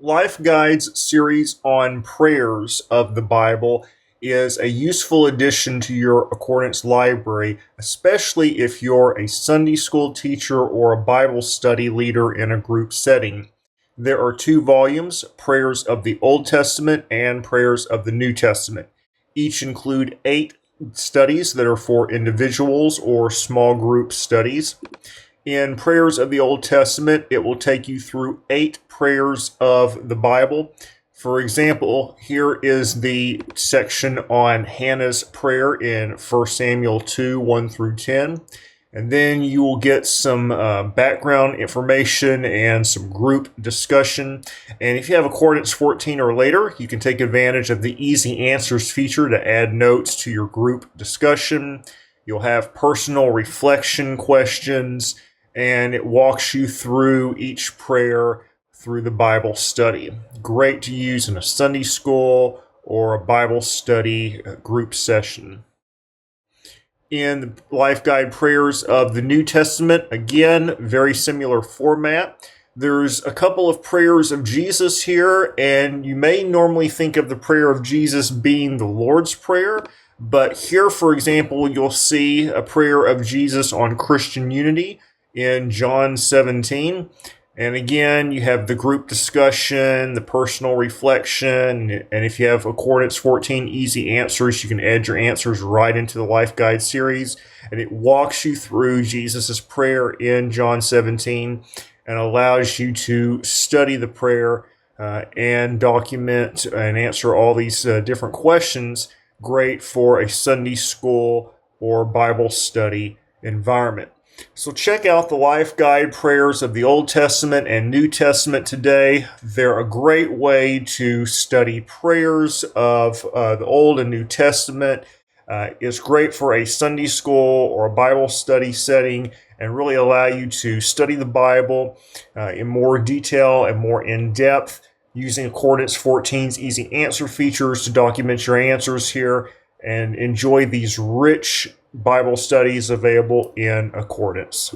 Life Guides series on prayers of the Bible is a useful addition to your Accordance library, especially if you're a Sunday school teacher or a Bible study leader in a group setting. There are two volumes, Prayers of the Old Testament and Prayers of the New Testament. Each include 8 studies that are for individuals or small group studies. In Prayers of the Old Testament, it will take you through 8 prayers of the Bible. For example, here is the section on Hannah's prayer in 1 Samuel 2, 1 through 10. And then you will get some background information and some group discussion. And if you have Accordance 14 or later, you can take advantage of the Easy Answers feature to add notes to your group discussion. You'll have personal reflection questions, and it walks you through each prayer through the Bible study. Great to use in a Sunday school or a Bible study group session. In the Life Guide Prayers of the New Testament, again, very similar format. There's a couple of prayers of Jesus here, and you may normally think of the prayer of Jesus being the Lord's Prayer, but here, for example, you'll see a prayer of Jesus on Christian unity in John 17. And again, you have the group discussion, the personal reflection, and if you have Accordance 14 Easy Answers, you can add your answers right into the Life Guide series. And it walks you through Jesus' prayer in John 17 and allows you to study the prayer and document and answer all these different questions. Great for a Sunday school or Bible study environment. So check out the Life Guide Prayers of the Old Testament and New Testament today. They're a great way to study prayers of the Old and New Testament. It's great for a Sunday school or a Bible study setting and really allow you to study the Bible in more detail and more in depth using Accordance 14's Easy Answer features to document your answers here and enjoy these rich Bible studies available in Accordance.